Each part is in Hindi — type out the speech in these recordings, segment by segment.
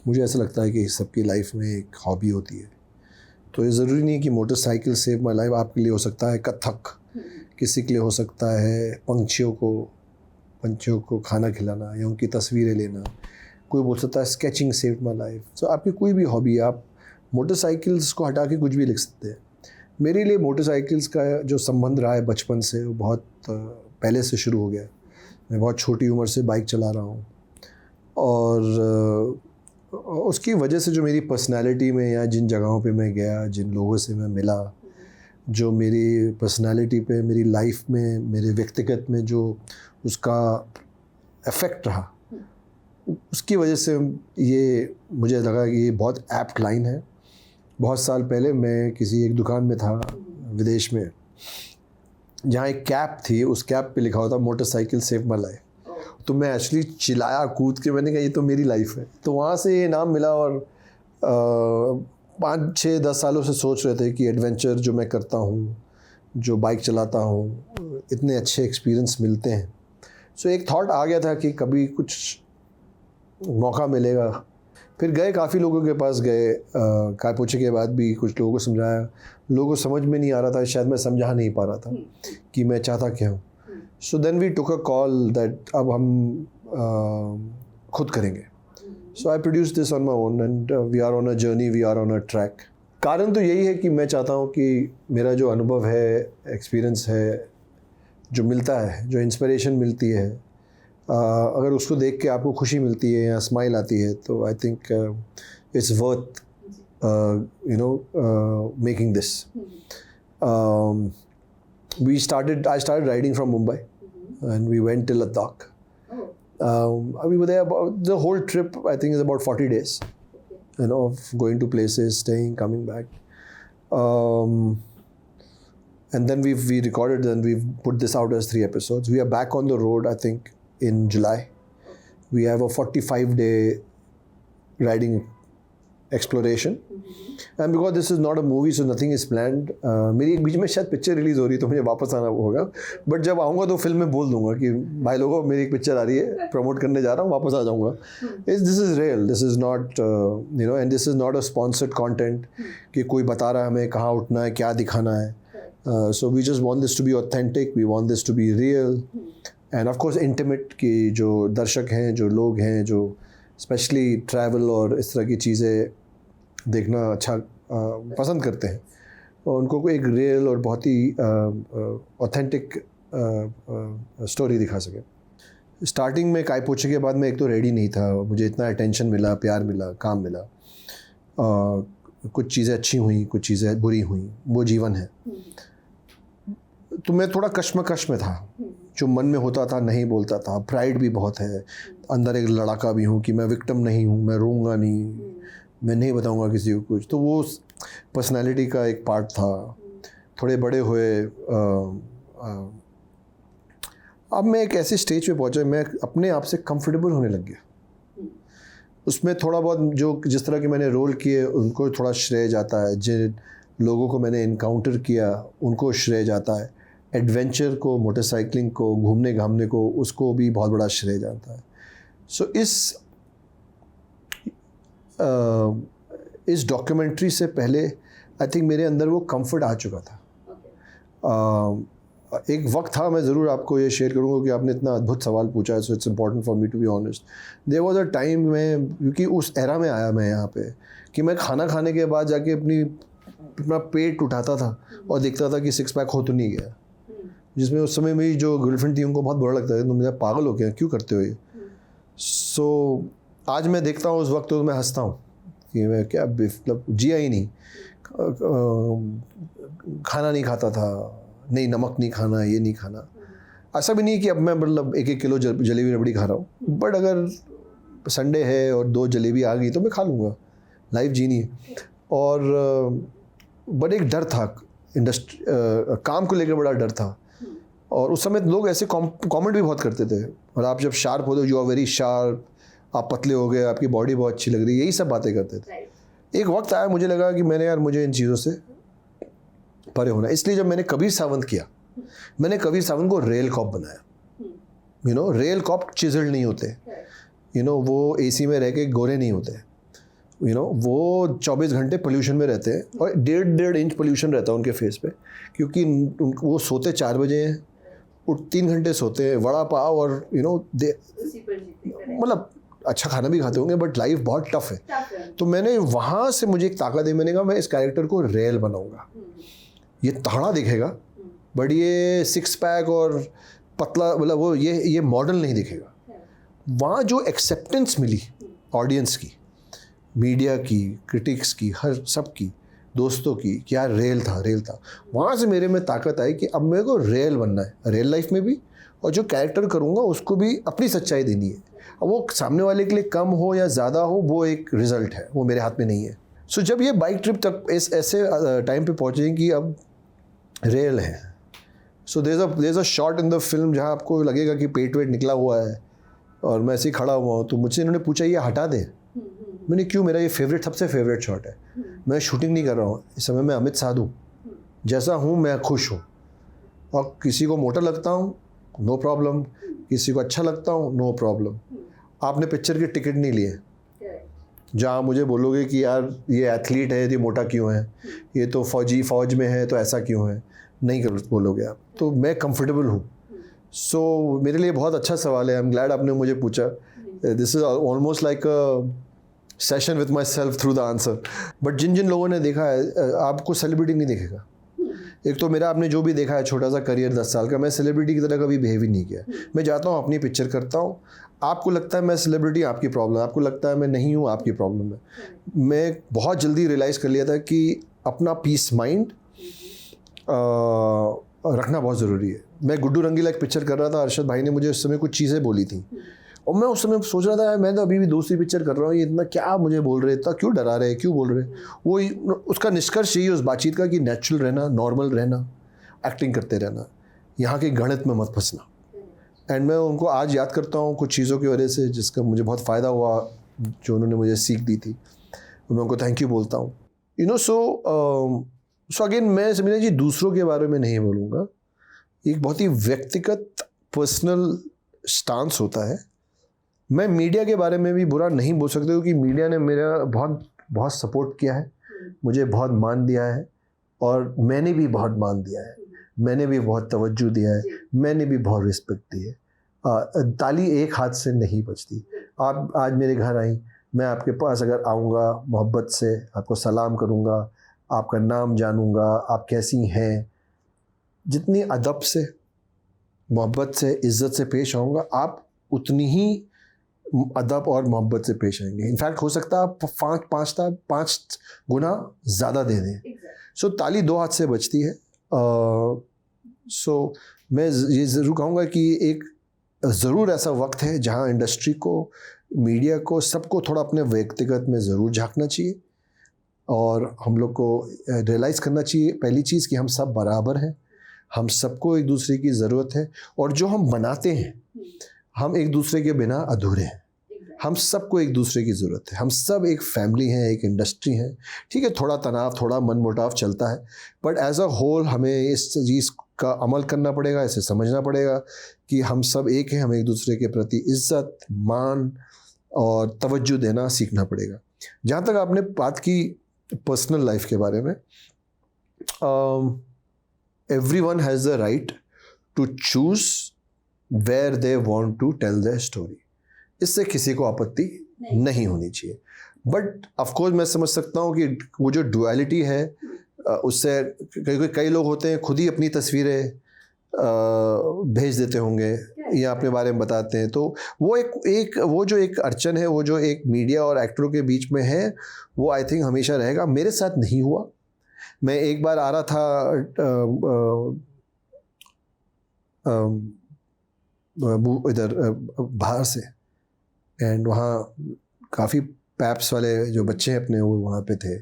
मुझे ऐसा लगता है कि सबकी लाइफ में एक हॉबी होती है, तो ये ज़रूरी नहीं कि मोटरसाइकिल सेव माई लाइफ। आपके लिए हो सकता है कथक, किसी के लिए हो सकता है पंछियों को खाना खिलाना या उनकी तस्वीरें लेना, कोई बोल सकता है स्केचिंग सेव माई लाइफ। तो आपकी कोई भी हॉबी है, आप मोटरसाइकिल्स को हटा के कुछ भी लिख सकते हैं। मेरे लिए मोटरसाइकिल्स का जो संबंध रहा है बचपन से, वो बहुत पहले से शुरू हो गया। मैं बहुत छोटी उम्र से बाइक चला रहा हूँ, और उसकी वजह से जो मेरी पर्सनालिटी में या जिन जगहों पे मैं गया, जिन लोगों से मैं मिला, जो मेरी पर्सनालिटी पे, मेरी लाइफ में, मेरे व्यक्तिगत में जो उसका इफ़ेक्ट रहा, उसकी वजह से ये मुझे लगा कि ये बहुत एप्ट लाइन है। बहुत साल पहले मैं किसी एक दुकान में था विदेश में, जहाँ एक कैप थी, उस कैप पे लिखा होता मोटरसाइकिल सेव माई लाइफ। तो मैं एक्चुअली चिल्लाया कूद के, मैंने कहा ये तो मेरी लाइफ है। तो वहाँ से ये नाम मिला, और 5-6-10 सालों से सोच रहे थे कि एडवेंचर जो मैं करता हूँ, जो बाइक चलाता हूँ, इतने अच्छे एक्सपीरियंस मिलते हैं। सो एक थॉट आ गया था कि कभी कुछ मौका मिलेगा। फिर गए, काफ़ी लोगों के पास गए, कायपोचे के बाद भी कुछ लोगों को समझाया, लोगों को समझ में नहीं आ रहा था, शायद मैं समझा नहीं पा रहा था कि मैं चाहता क्या हूँ। So then we took a call that अब हम खुद करेंगे। So I produce this on my own, and we are on a journey, we are on a track. कारण तो यही है कि मैं चाहता हूँ कि मेरा जो अनुभव है, एक्सपीरियंस है, जो मिलता है, जो इंस्पिरेशन मिलती है, अगर उसको देख के आपको खुशी मिलती है या स्माइल आती है, तो I think it's worth making this. I started riding from Mumbai, and we went till Ladakh. We were there about the whole trip. I think is about 40 days, of going to places, staying, coming back, and then we recorded and we've put this out as 3 episodes. We are back on the road, I think, in July. We have a 45-day riding exploration, and because this is not a movie, so nothing is planned. मेरी एक बीच में शायद पिक्चर रिलीज़ हो रही है, तो मुझे वापस आना होगा, बट जब आऊँगा तो फिल्म में बोल दूंगा कि भाई लोगों, मेरी एक पिक्चर आ रही है, प्रमोट करने जा रहा हूँ, वापस आ जाऊँगा। This is real, this is not and this is not a sponsored content कि कोई बता रहा है हमें कहाँ उठना है, क्या दिखाना है। So we just want this to be authentic, we want this to be real, and of course intimate, कि जो दर्शक हैं, जो लोग हैं, जो स्पेशली ट्रैवल और इस तरह की चीज़ें देखना अच्छा पसंद करते हैं, और उनको कोई एक रियल और बहुत ही ऑथेंटिक स्टोरी दिखा सके। स्टार्टिंग में कायपोचे के बाद मैं एक तो रेडी नहीं था, मुझे इतना अटेंशन मिला, प्यार मिला, काम मिला, कुछ चीज़ें अच्छी हुई, कुछ चीज़ें बुरी हुई, वो जीवन है। तो मैं थोड़ा कश्मकश में था, जो मन में होता था नहीं बोलता था। प्राइड भी बहुत है, अंदर एक लड़ाका भी हूँ कि मैं विक्टिम नहीं हूँ, मैं रोऊंगा नहीं, मैं नहीं बताऊंगा किसी को कुछ। तो वो पर्सनालिटी का एक पार्ट था। थोड़े बड़े हुए, अब मैं एक ऐसे स्टेज पे पहुंचा, मैं अपने आप से कंफर्टेबल होने लग गया। उसमें थोड़ा बहुत जो जिस तरह के मैंने रोल किए, उनको थोड़ा श्रेय जाता है, जिन लोगों को मैंने इनकाउंटर किया उनको श्रेय जाता है, एडवेंचर को, मोटरसाइकिलिंग को, घूमने घामने को, उसको भी बहुत बड़ा श्रेय जाता है। सो इस डॉक्यूमेंट्री से पहले आई थिंक मेरे अंदर वो कंफर्ट आ चुका था। एक वक्त था, मैं ज़रूर आपको ये शेयर करूँगा कि आपने इतना अद्भुत सवाल पूछा है, so it's important for me to be honest. There was a time में, क्योंकि उस एरा में आया मैं यहाँ पे, कि मैं खाना खाने के बाद जाके अपना पेट उठाता था और देखता था कि 6 पैक हो तो नहीं गया, जिसमें उस समय मेरी जो गर्लफ्रेंड थी उनको बहुत बुरा लगता है, तुम मेरा पागल हो गया, क्यों करते हो ये। सो आज मैं देखता हूँ उस वक्त तो मैं हंसता हूँ कि मैं क्या मतलब जिया ही नहीं, खाना नहीं खाता था, नहीं नमक नहीं खाना, ये नहीं खाना। ऐसा भी नहीं कि अब मैं मतलब 1-1 किलो जलेबी रबड़ी खा रहा हूँ, बट अगर संडे है और 2 जलेबी आ गई तो मैं खा लूँगा, लाइफ जीनी है। और बट एक डर था, काम को लेकर बड़ा डर था, और उस समय लोग ऐसे कमेंट भी बहुत करते थे, और आप जब शार्प होते हो, यू आर वेरी शार्प, आप पतले हो गए, आपकी बॉडी बहुत अच्छी लग रही है, यही सब बातें करते थे। एक वक्त आया, मुझे लगा कि मुझे इन चीज़ों से परे होना। इसलिए जब मैंने कबीर सावंत किया, मैंने कबीर सावंत को रियल कॉप बनाया। रियल कॉप चिजल्ड नहीं होते, वो एसी में रह के गोरे नहीं होते, वो 24 घंटे पोल्यूशन में रहते हैं और 1.5 इंच पोल्यूशन रहता है उनके फेस पे, क्योंकि वो सोते 4 बजे हैं, उठ 3 घंटे सोते हैं, वड़ा पाव और मतलब अच्छा खाना भी खाते होंगे, बट लाइफ बहुत टफ है। तो मैंने वहाँ से मुझे एक ताकत दी, मैंने कहा मैं इस कैरेक्टर को रियल बनाऊंगा। ये तगड़ा दिखेगा बट ये 6 पैक और पतला, मतलब वो ये मॉडल नहीं दिखेगा। वहाँ जो एक्सेप्टेंस मिली ऑडियंस की, मीडिया की, क्रिटिक्स की, हर सब की, दोस्तों की, क्या रियल था, वहाँ से मेरे में ताकत आई कि अब मेरे को रियल बनना है, रियल लाइफ में भी, और जो कैरेक्टर करूँगा उसको भी अपनी सच्चाई देनी है। अब वो सामने वाले के लिए कम हो या ज़्यादा हो, वो एक रिजल्ट है, वो मेरे हाथ में नहीं है। सो जब ये बाइक ट्रिप तक ऐसे टाइम पे पहुँचे कि अब रियल है, so there is a shot in the film जहाँ आपको लगेगा कि पेट वेट निकला हुआ है और मैं ऐसे ही खड़ा हुआ हूँ, तो मुझसे इन्होंने पूछा ये हटा दे। मैंने क्यों, मेरा ये सबसे फेवरेट शॉट है। मैं शूटिंग नहीं कर रहा हूँ इस समय, मैं अमित साधु जैसा हूँ, मैं खुश हूँ, और किसी को मोटा लगता हूँ नो प्रॉब्लम, किसी को अच्छा लगता हूँ नो प्रॉब्लम। आपने पिक्चर के टिकट नहीं लिए जहाँ मुझे बोलोगे कि यार ये एथलीट है, ये मोटा क्यों है, ये तो फौज में है तो ऐसा क्यों है, नहीं कर बोलोगे आप। तो मैं कंफर्टेबल हूँ। सो मेरे लिए बहुत अच्छा सवाल है, आई एम ग्लैड आपने मुझे पूछा। This is almost like a session with my self through the answer. But जिन लोगों ने देखा है, आपको सेलिब्रिटी नहीं दिखेगा। एक तो मेरा आपने जो भी देखा है छोटा सा करियर 10 साल का, मैं सेलिब्रिटी की तरह कभी बिहेव ही नहीं किया। मैं जाता हूँ अपनी पिक्चर करता हूँ, आपको लगता है मैं सेलिब्रिटी, आपकी प्रॉब्लम, आपको लगता है मैं नहीं हूँ, आपकी प्रॉब्लम है। मैं बहुत जल्दी रियलाइज़ कर लिया था कि अपना पीस माइंड रखना बहुत ज़रूरी है। मैं गुड्डू रंगीला एक पिक्चर कर रहा था, अरशद भाई ने मुझे उस समय कुछ चीज़ें बोली थी, और मैं उस समय सोच रहा था मैं तो अभी भी दूसरी पिक्चर कर रहा हूँ, ये इतना क्या मुझे बोल रहे, इतना क्यों डरा रहे, क्यों बोल रहे। वो उसका निष्कर्ष यही उस बातचीत का कि नेचुरल रहना, नॉर्मल रहना, एक्टिंग करते रहना, यहाँ के गणित में मत फंसना। एंड मैं उनको आज याद करता हूँ कुछ चीज़ों की वजह से, जिसका मुझे बहुत फ़ायदा हुआ, जो उन्होंने मुझे सीख दी थी, तो मैं उनको थैंक यू बोलता हूँ। सो अगेन मैं समझिए जी दूसरों के बारे में नहीं बोलूँगा, एक बहुत ही व्यक्तिगत पर्सनल स्टांस होता है। मैं मीडिया के बारे में भी बुरा नहीं बोल सकता, क्योंकि मीडिया ने मेरा बहुत सपोर्ट किया है, मुझे बहुत मान दिया है, और मैंने भी बहुत मान दिया है, मैंने भी बहुत तवज्जो दिया है, मैंने भी बहुत रिस्पेक्ट दी है। ताली एक हाथ से नहीं बजती। आप आज मेरे घर आई, मैं आपके पास अगर आऊँगा, मोहब्बत से आपको सलाम करूँगा, आपका नाम जानूँगा, आप कैसी हैं, जितनी अदब से, मोहब्बत से, इज़्ज़त से पेश आऊँगा, आप उतनी ही अदब और मोहब्बत से पेश आएंगे। इनफैक्ट हो सकता है आप 5 गुना ज़्यादा दे दें। सो ताली 2 हाथ से बजती है। सो मैं ये ज़रूर कहूँगा कि एक ज़रूर ऐसा वक्त है जहाँ इंडस्ट्री को, मीडिया को, सबको थोड़ा अपने व्यक्तिगत में ज़रूर झांकना चाहिए, और हम लोग को रियलाइज़ करना चाहिए पहली चीज़ कि हम सब बराबर हैं, हम सबको एक दूसरे की ज़रूरत है, और जो हम बनाते हैं हम एक दूसरे के बिना अधूरे हैं। हम सबको एक दूसरे की ज़रूरत है, हम सब एक फैमिली हैं, एक इंडस्ट्री है। ठीक है, थोड़ा तनाव, थोड़ा मनमुटाव चलता है, बट एज अ होल हमें इस चीज़ का अमल करना पड़ेगा, इसे समझना पड़ेगा कि हम सब एक हैं, हमें एक दूसरे के प्रति इज़्ज़त, मान और तवज्जो देना सीखना पड़ेगा। जहाँ तक आपने बात की पर्सनल लाइफ के बारे में, everyone has the right to choose where they want to tell their story. इससे किसी को आपत्ति नहीं होनी चाहिए। बट ऑफकोर्स मैं समझ सकता हूँ कि वो जो डुअलिटी है, उससे कई लोग होते हैं खुद ही अपनी तस्वीरें भेज देते होंगे या अपने बारे में बताते हैं, तो वो वो जो एक अड़चन है, वो जो एक मीडिया और एक्टरों के बीच में है, वो आई थिंक हमेशा रहेगा। मेरे साथ नहीं हुआ। मैं एक बार आ रहा था इधर बाहर से, एंड वहाँ काफ़ी पैप्स वाले जो बच्चे हैं अपने, वो वहाँ पे थे,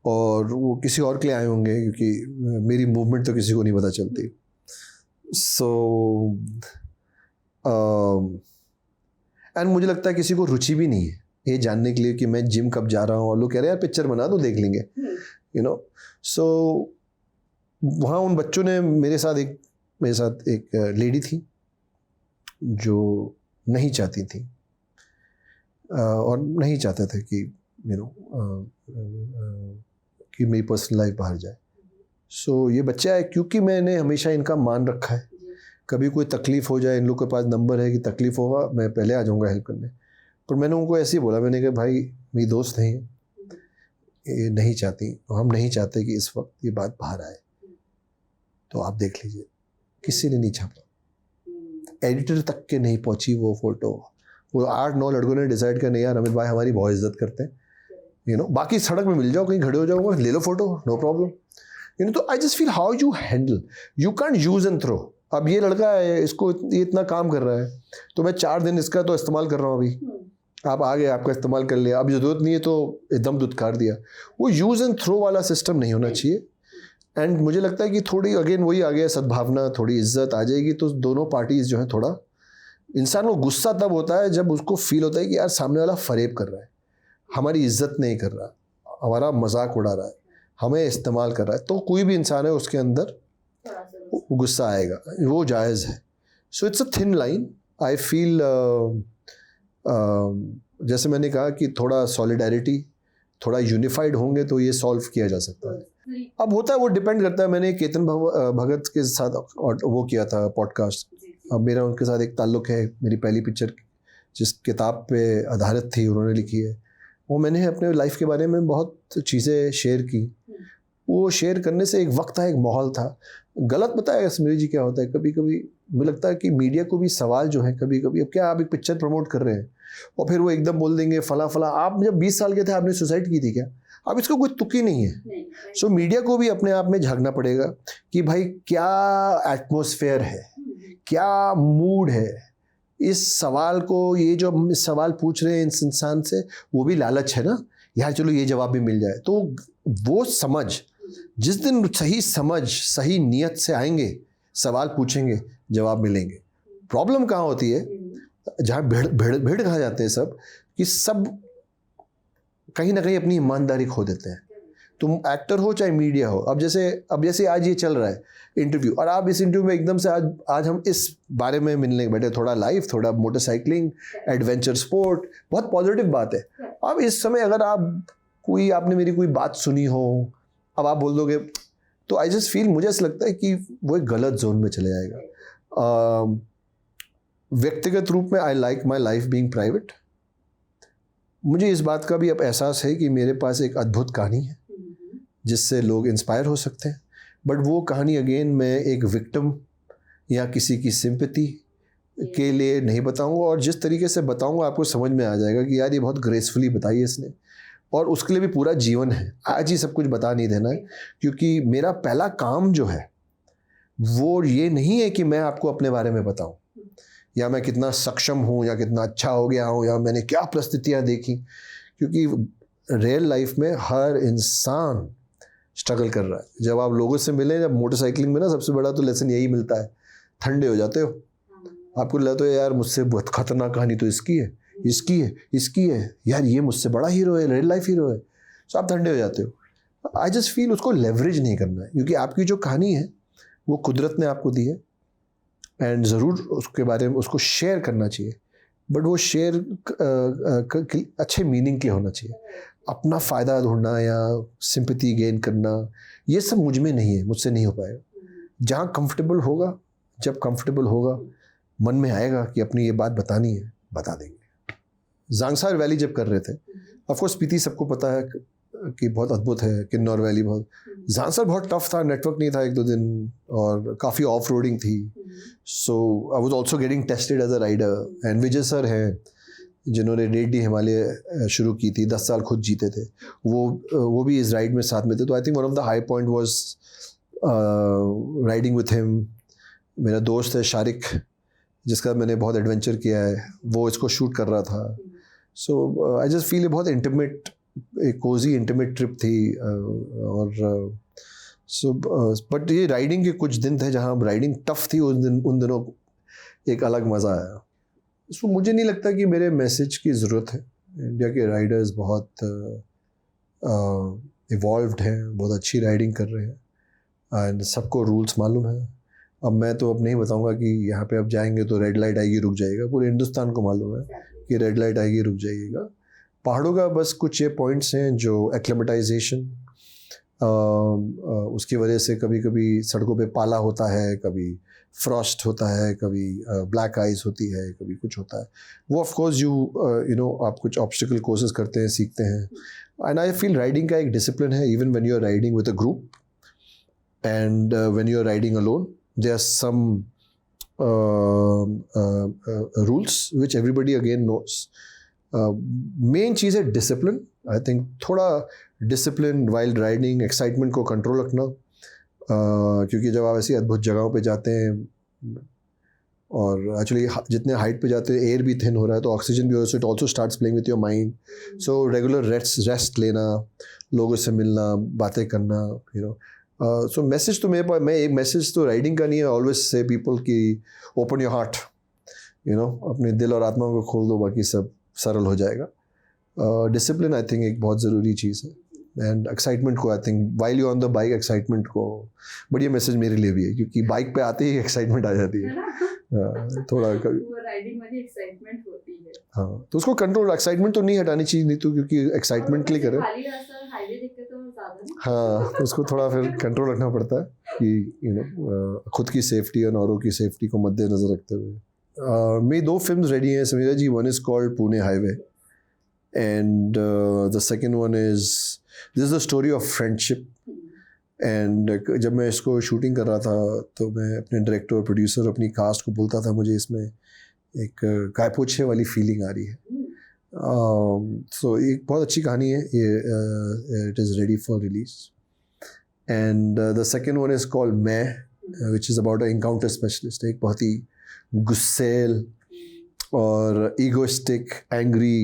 और वो किसी और के लिए आए होंगे, क्योंकि मेरी मूवमेंट तो किसी को नहीं पता चलती। सो एंड मुझे लगता है किसी को रुचि भी नहीं है ये जानने के लिए कि मैं जिम कब जा रहा हूँ, और लोग कह रहे हैं यार पिक्चर बना दो, देख लेंगे, सो वहाँ उन बच्चों ने मेरे साथ एक लेडी थी जो नहीं चाहती थी और नहीं चाहते थे कि कि मेरी पर्सनल लाइफ बाहर जाए. सो ये बच्चा है, क्योंकि मैंने हमेशा इनका मान रखा है, कभी कोई तकलीफ़ हो जाए, इन लोग के पास नंबर है कि तकलीफ़ होगा मैं पहले आ जाऊँगा हेल्प करने. पर मैंने उनको ऐसे ही बोला, मैंने कहा भाई मेरी दोस्त नहीं है, ये नहीं चाहती, हम नहीं चाहते कि इस वक्त ये बात बाहर आए, तो आप देख लीजिए. किसी ने नहीं छापा, एडिटर तक के नहीं पहुंची वो फोटो. वो 8-9 लड़कों ने डिसाइड किया नहीं यार अमित भाई हमारी बहुत इज्जत करते हैं, बाकी सड़क में मिल जाओ, कहीं खड़े हो जाओ, ले लो फोटो, नो प्रॉब्लम. तो I just feel how you handle, you can't use and throw. अब ये लड़का है, इसको ये इतना काम कर रहा है, तो मैं 4 दिन इसका तो इस्तेमाल कर रहा हूँ. अभी आप आ गए, आपका इस्तेमाल कर लिया, अब जरूरत नहीं है तो एकदम दुत्कार दिया. वो यूज एंड थ्रो वाला सिस्टम नहीं होना चाहिए. एंड मुझे लगता है कि थोड़ी अगेन वही आ गया सद्भावना, थोड़ी इज्जत आ जाएगी तो दोनों पार्टीज जो है, थोड़ा इंसान को गुस्सा तब होता है जब उसको फील होता है कि यार सामने वाला फरेब कर रहा है, हमारी इज्जत नहीं कर रहा, हमारा मजाक उड़ा रहा है, हमें इस्तेमाल कर रहा है. तो कोई भी इंसान है उसके अंदर गुस्सा आएगा, वो जायज़ है. So it's a thin line. I feel जैसे मैंने कहा कि थोड़ा सॉलिडारिटी, थोड़ा यूनिफाइड होंगे तो ये सॉल्व किया जा सकता है. अब होता है, वो डिपेंड करता है. मैंने केतन भगत के साथ वो किया था पॉडकास्ट. अब मेरा उनके साथ एक ताल्लुक़ है, मेरी पहली पिक्चर जिस किताब पे आधारित थी उन्होंने लिखी है, वो मैंने अपने लाइफ के बारे में बहुत चीज़ें शेयर की. वो शेयर करने से एक वक्त था, एक माहौल था. गलत बताया स्मृति जी क्या होता है, कभी कभी मुझे लगता है कि मीडिया को भी सवाल जो है कभी कभी, अब क्या आप एक पिक्चर प्रमोट कर रहे हैं और फिर वो एकदम बोल देंगे फला फला, आप जब 20 साल के थे आपने सुसाइड की थी क्या? अब इसका कोई तुक ही नहीं है. सो मीडिया को भी अपने आप में झांकना पड़ेगा कि भाई क्या एटमॉस्फेयर है, क्या मूड है. इस सवाल को, ये जो हम इस सवाल पूछ रहे हैं इस इंसान से, वो भी लालच है ना यार, चलो ये जवाब भी मिल जाए. तो वो समझ, जिस दिन सही समझ सही नियत से आएंगे, सवाल पूछेंगे, जवाब मिलेंगे. प्रॉब्लम कहाँ होती है, जहाँ भेड़ खा जाते हैं सब, कि सब कहीं ना कहीं अपनी ईमानदारी खो देते हैं. तुम एक्टर हो चाहे मीडिया हो. अब जैसे आज ये चल रहा है इंटरव्यू, और आप इस इंटरव्यू में एकदम से आज हम इस बारे में मिलने बैठे, थोड़ा लाइफ, थोड़ा मोटरसाइकिलिंग, एडवेंचर स्पोर्ट, बहुत पॉजिटिव बात है. अब इस समय अगर आपने मेरी कोई बात सुनी हो, अब आप बोल दोगे, तो आई जस्ट फील, मुझे ऐसा लगता है कि वो एक गलत जोन में चले जाएगा. व्यक्तिगत रूप में I like my life being private. मुझे इस बात का भी अब एहसास है कि मेरे पास एक अद्भुत कहानी है जिससे लोग इंस्पायर हो सकते हैं. बट वो कहानी अगेन मैं एक विक्टिम या किसी की सिंपैथी के लिए नहीं बताऊंगा, और जिस तरीके से बताऊंगा आपको समझ में आ जाएगा कि यार ये बहुत ग्रेसफुली बताई है इसने, और उसके लिए भी पूरा जीवन है. आज ही सब कुछ बता नहीं देना है, क्योंकि मेरा पहला काम जो है वो ये नहीं है कि मैं आपको अपने बारे में बताऊं, या मैं कितना सक्षम हूँ, या कितना अच्छा हो गया हूँ, या मैंने क्या परिस्थितियाँ देखी. क्योंकि रियल लाइफ में हर इंसान स्ट्रगल कर रहा है. जब आप लोगों से मिलें, जब मोटरसाइकिलिंग में ना, सबसे बड़ा तो लेसन यही मिलता है, ठंडे हो जाते हो. आपको लगता है यार मुझसे बहुत खतरनाक कहानी तो इसकी है यार, ये मुझसे बड़ा हीरो है, रियल लाइफ हीरो है. सो आप ठंडे हो जाते हो. आई जस्ट फील उसको लेवरेज नहीं करना है, क्योंकि आपकी जो कहानी है वो कुदरत ने आपको दी है, एंड ज़रूर उसके बारे में उसको शेयर करना चाहिए. बट वो शेयर अच्छे मीनिंग के लिए होना चाहिए. अपना फ़ायदा ढूंढना या सिंपैथी गेन करना, ये सब मुझ में नहीं है, मुझसे नहीं हो पाएगा. जहाँ कंफर्टेबल होगा, जब कंफर्टेबल होगा, मन में आएगा कि अपनी ये बात बतानी है, बता देंगे. जांगसार वैली जब कर रहे थे, ऑफकोर्स स्पीति सबको पता है कि बहुत अद्भुत है, किन्नौर वैली बहुत. जांगसार बहुत टफ था, नेटवर्क नहीं था 1-2 दिन, और काफ़ी ऑफ रोडिंग थी. So I was also getting tested as a rider. And Vijay sir हैं जिन्होंने रेड्डी हिमालय शुरू की थी, 10 साल खुद जीते थे, वो भी इस राइड में साथ में थे. तो I think one of the high point was riding with him. मेरा दोस्त है शारिक, जिसका मैंने बहुत एडवेंचर किया है, वो इसको शूट कर रहा था. सो आई जस्ट फील बहुत इंटीमेट, एक कोजी इंटीमेट ट्रिप थी. और बट ये राइडिंग के कुछ दिन थे जहाँ राइडिंग टफ थी. उन दिनों एक अलग मज़ा आया. सो मुझे नहीं लगता कि मेरे मैसेज की ज़रूरत है. इंडिया के राइडर्स बहुत इवॉल्व्ड हैं, बहुत अच्छी राइडिंग कर रहे हैं, एंड सबको रूल्स मालूम है. अब मैं तो अब नहीं बताऊंगा कि यहाँ पे अब जाएंगे तो रेड लाइट आएगी रुक जाएगा. पूरे हिंदुस्तान को मालूम है कि रेड लाइट आएगी रुक जाइएगा. पहाड़ों का बस कुछ ये पॉइंट्स हैं जो एक्लेमेटाइजेशन, उसकी वजह से कभी कभी सड़कों पे पाला होता है, कभी फ्रॉस्ट होता है, कभी ब्लैक आइज होती है, कभी कुछ होता है। वो ऑफ कोर्स यू नो आप कुछ ऑब्स्टिकल कोर्सेज करते हैं, सीखते हैं। एंड आई फील राइडिंग का एक डिसिप्लिन है, even when you are riding with a group and when you are riding alone, there are some rules which everybody again knows. Main चीज़ है डिसिप्लिन। आई थिंक थोड़ा डिसिप्लिन वाइल्ड राइडिंग, एक्साइटमेंट को कंट्रोल रखना, क्योंकि जब आप ऐसी अद्भुत जगहों पे जाते हैं और एक्चुअली जितने हाइट पे जाते हैं एयर भी थिन हो रहा है, तो ऑक्सीजन भी हो रहा है, so it also starts playing with your mind. So regular rest लेना, लोगों से मिलना, बातें करना, यू नो। सो मैसेज तो मेरे पास, मैं एक मैसेज तो राइडिंग का नहीं है, ऑलवेज से पीपल की open your heart, you know, अपने दिल और आत्मा को खोल दो, बाकी सब सरल हो जाएगा। डिसिप्लिन आई थिंक एक बहुत ज़रूरी चीज़ है, एंड एक्साइटमेंट को I think while you on the bike, excitement को, बढ़िया मैसेज मेरे लिए भी है, क्योंकि बाइक पे आते ही एक्साइटमेंट आ जाती है। थोड़ा राइडिंग वाली एक्साइटमेंट होती है। हाँ, तो उसको कंट्रोल, एक्साइटमेंट तो नहीं हटानी चाहिए, नहीं तो क्योंकि एक्साइटमेंट के लिए करें, हाईवे दिखते तो ज़्यादा नहीं। हाँ, तो उसको थोड़ा फिर कंट्रोल रखना पड़ता है कि यू नो खुद की सेफ्टी और औरों की सेफ्टी को मद्देनजर रखते हुए। मेरी 2 फिल्म्स रेडी हैं Samira ji. One is called Pune highway and the second one is, this is the story of friendship. And जब मैं इसको शूटिंग कर रहा था तो मैं अपने डायरेक्टर और प्रोड्यूसर, अपनी कास्ट को बोलता था मुझे इसमें एक गायपोछे वाली फीलिंग आ रही है। सो एक बहुत अच्छी कहानी है ये, it is ready for release. And the second one is called मैं, which is about a encounter specialist. एक बहुत ही गुस्सेल और egoistic, angry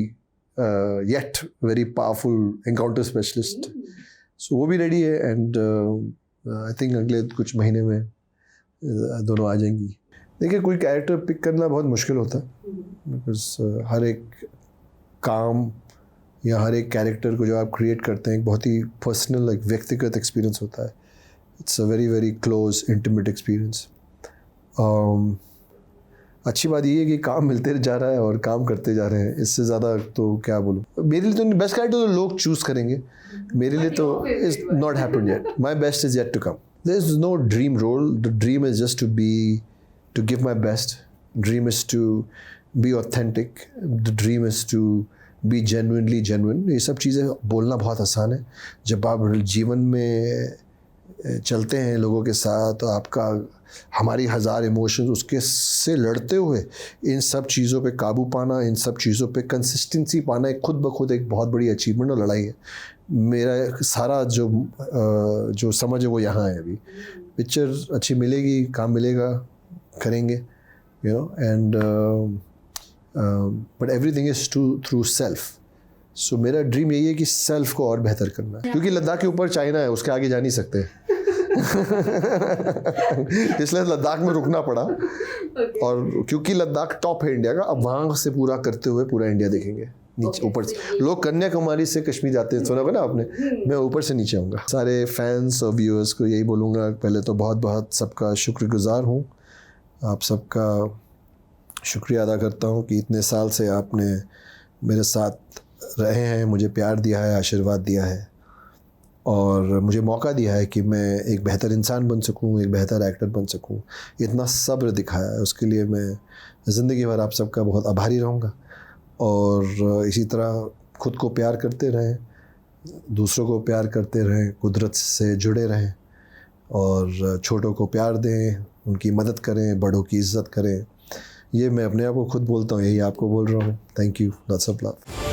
yet very powerful encounter specialist. So वो भी रेडी है एंड आई थिंक अगले कुछ महीने में दोनों आ जाएंगी। देखिए, कोई कैरेक्टर पिक करना बहुत मुश्किल होता है, बिकॉज हर एक काम या हर एक कैरेक्टर को जो आप क्रिएट करते हैं एक बहुत ही पर्सनल, एक व्यक्तिगत एक्सपीरियंस होता है। It's a very very close intimate experience. अच्छी बात ये है कि काम मिलते जा रहा है और काम करते जा रहे हैं, इससे ज़्यादा तो क्या बोलूँ। मेरे लिए तो बेस्ट कैरेक्टर तो लोग चूज़ करेंगे, मेरे लिए तो is not happened yet. My best is yet to come. There is no dream role. The dream is just to give my best. Dream is to be authentic. The dream is to be genuinely genuine. ये सब चीज़ें बोलना बहुत आसान है। जब आप जीवन में चलते हैं लोगों के साथ, तो आपका हमारी हज़ार इमोशंस, उसके से लड़ते हुए इन सब चीज़ों पे काबू पाना, इन सब चीज़ों पे कंसिस्टेंसी पाना, एक खुद ब खुद एक बहुत बड़ी अचीवमेंट और लड़ाई है। मेरा सारा जो समझ है वो यहाँ है। अभी पिक्चर अच्छी मिलेगी, काम मिलेगा, करेंगे, you know. And but everything is through self. So मेरा ड्रीम यही है कि सेल्फ को और बेहतर करना है, क्योंकि लद्दाख के ऊपर चाइना है, उसके आगे जा नहीं सकते। इसलिए लद्दाख में रुकना पड़ा। और क्योंकि लद्दाख टॉप है इंडिया का, अब वहाँ से पूरा करते हुए पूरा इंडिया देखेंगे नीचे ऊपर से। लोग कन्याकुमारी से कश्मीर जाते हैं, सुना होगा ना आपने, मैं ऊपर से नीचे आऊँगा। सारे फैंस और व्यूअर्स को यही बोलूँगा, पहले तो बहुत बहुत सबका शुक्रगुजार हूँ। आप सबका शुक्रिया अदा करता हूँ कि इतने साल से आपने मेरे साथ रहे हैं, मुझे प्यार दिया है, आशीर्वाद दिया है और मुझे मौका दिया है कि मैं एक बेहतर इंसान बन सकूं, एक बेहतर एक्टर बन सकूं। इतना सब्र दिखाया है, उसके लिए मैं ज़िंदगी भर आप सबका बहुत आभारी रहूँगा। और इसी तरह खुद को प्यार करते रहें, दूसरों को प्यार करते रहें, कुदरत से जुड़े रहें और छोटों को प्यार दें, उनकी मदद करें, बड़ों की इज़्ज़त करें। ये मैं अपने आप को खुद बोलता हूँ, यही आपको बोल रहा हूँ। Thank you, lots of love.